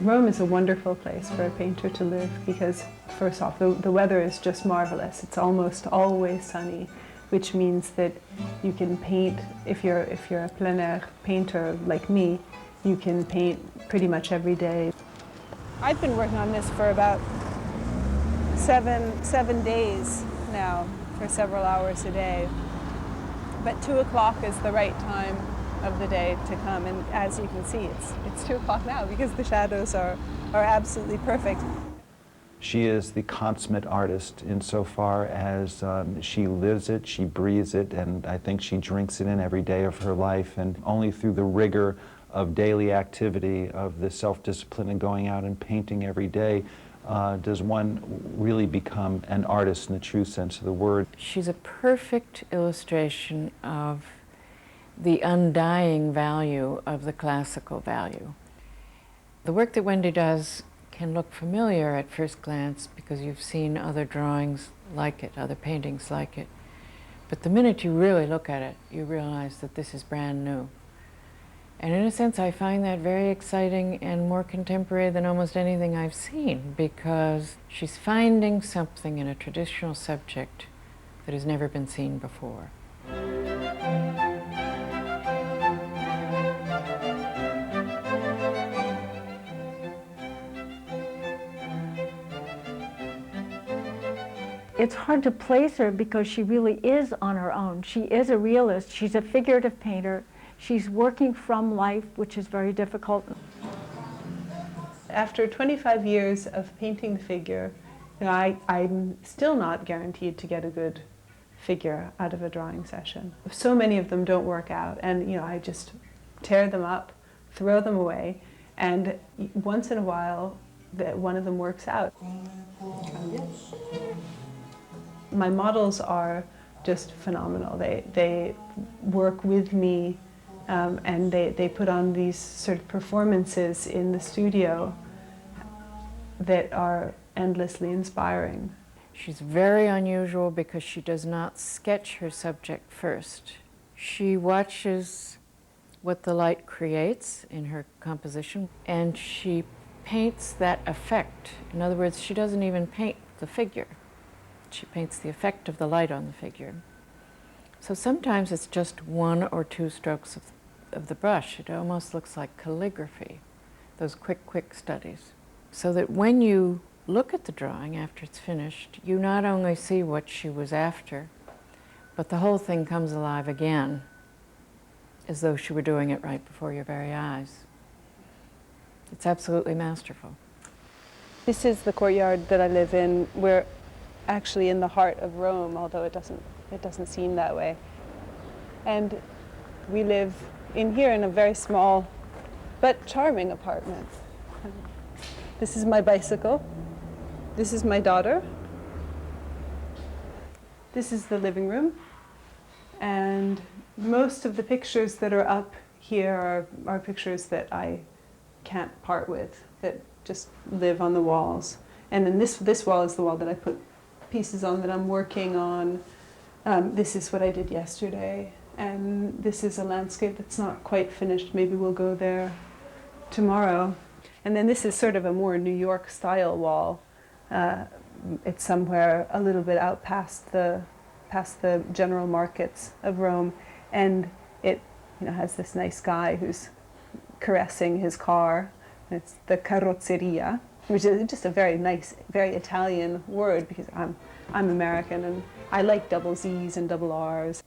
Rome is a wonderful place for a painter to live because, first off, the weather is just marvelous. It's almost always sunny, which means that you can paint, if you're a plein air painter like me, you can paint pretty much every day. I've been working on this for about seven days now, for several hours a day. But 2 o'clock is the right time of the day to come, and as you can see, it's 2 o'clock now because the shadows are absolutely perfect. She is the consummate artist insofar as she lives it, she breathes it, and I think she drinks it in every day of her life, and only through the rigor of daily activity, of the self-discipline and going out and painting every day, does one really become an artist in the true sense of the word. She's a perfect illustration of the undying value of the classical value. The work that Wendy does can look familiar at first glance because you've seen other drawings like it, other paintings like it. But the minute you really look at it, you realize that this is brand new. And in a sense, I find that very exciting and more contemporary than almost anything I've seen, because she's finding something in a traditional subject that has never been seen before. It's hard to place her because she really is on her own. She is a realist. She's a figurative painter. She's working from life, which is very difficult. After 25 years of painting the figure, you know, I'm still not guaranteed to get a good figure out of a drawing session. So many of them don't work out, and you know, I just tear them up, throw them away, and once in a while, one of them works out. My models are just phenomenal. They work with me, and they put on these sort of performances in the studio that are endlessly inspiring. She's very unusual because she does not sketch her subject first. She watches what the light creates in her composition, and she paints that effect. In other words, she doesn't even paint the figure. She paints the effect of the light on the figure. So sometimes it's just 1 or 2 strokes of the brush. It almost looks like calligraphy, those quick studies. So that when you look at the drawing after it's finished, you not only see what she was after, but the whole thing comes alive again, as though she were doing it right before your very eyes. It's absolutely masterful. This is the courtyard that I live in. We're actually in the heart of Rome, although it doesn't seem that way. And we live in here in a very small but charming apartment. This is my bicycle. This is my daughter. This is the living room. And most of the pictures that are up here are pictures that I can't part with, that just live on the walls. And then this wall is the wall that I put pieces on that I'm working on. This is what I did yesterday. And this is a landscape that's not quite finished. Maybe we'll go there tomorrow. And then this is sort of a more New York style wall. It's somewhere a little bit out past the general markets of Rome. And it has this nice guy who's caressing his car. It's the carrozzeria, which is just a very nice, very Italian word because I'm American and I like double Z's and double R's.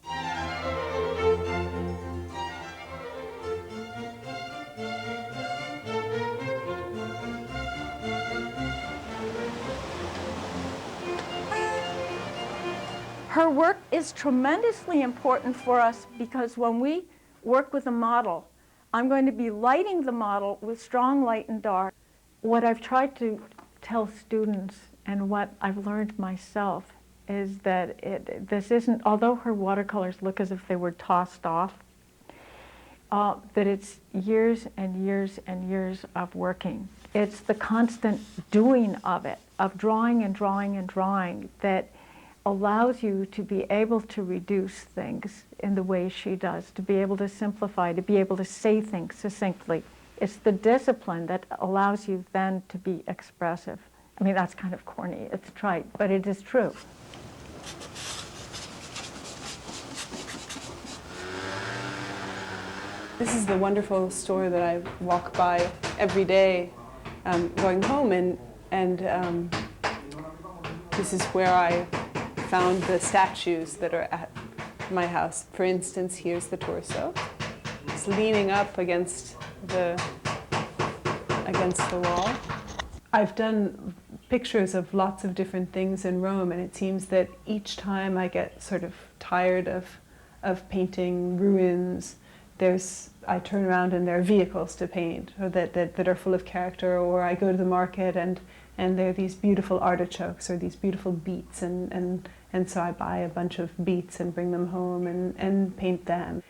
Her work is tremendously important for us because when we work with a model, I'm going to be lighting the model with strong light and dark. What I've tried to tell students and what I've learned myself is that this isn't, although her watercolors look as if they were tossed off, that it's years and years and years of working. It's the constant doing of it, of drawing and drawing and drawing, that allows you to be able to reduce things in the way she does, to be able to simplify, to be able to say things succinctly. It's the discipline that allows you then to be expressive. I mean, that's kind of corny, it's trite, but it is true. This is the wonderful store that I walk by every day going home, and this is where I found the statues that are at my house. For instance, here's the torso. It's leaning up against the wall. I've done pictures of lots of different things in Rome, and it seems that each time I get sort of tired of painting ruins, I turn around and there are vehicles to paint, or that are full of character, or I go to the market and there are these beautiful artichokes or these beautiful beets, and so I buy a bunch of beets and bring them home and paint them.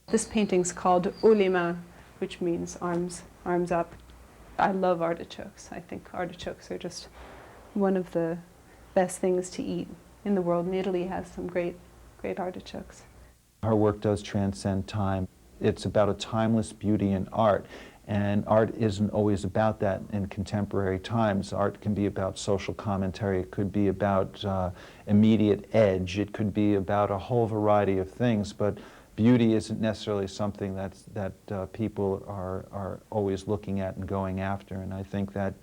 This painting's called Haut les mains, which means arms up. I love artichokes. I think artichokes are just one of the best things to eat in the world, and Italy has some great artichokes. Her work does transcend time. It's about a timeless beauty in art, and art isn't always about that in contemporary times. Art can be about social commentary, it could be about immediate edge, it could be about a whole variety of things, but beauty isn't necessarily something that people are always looking at and going after. And I think that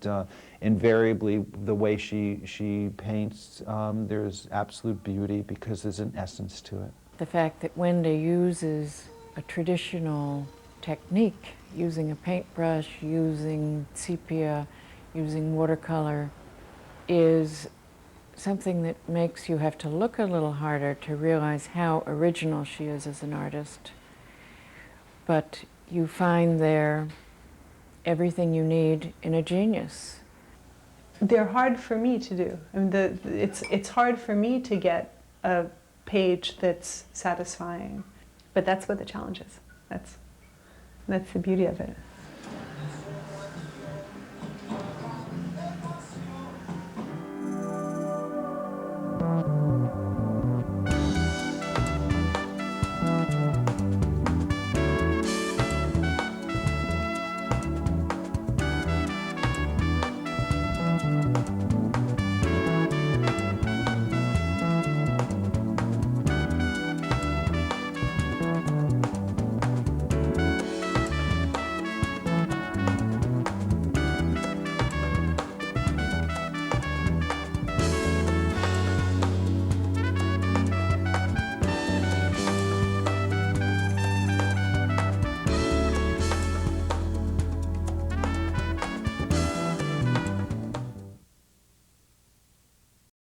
invariably the way she paints, there's absolute beauty because there's an essence to it. The fact that Wendy uses a traditional technique, using a paintbrush, using sepia, using watercolor, is something that makes you have to look a little harder to realize how original she is as an artist. But you find there everything you need in a genius. They're hard for me to do. I mean, it's hard for me to get a page that's satisfying, but that's what the challenge is. That's the beauty of it.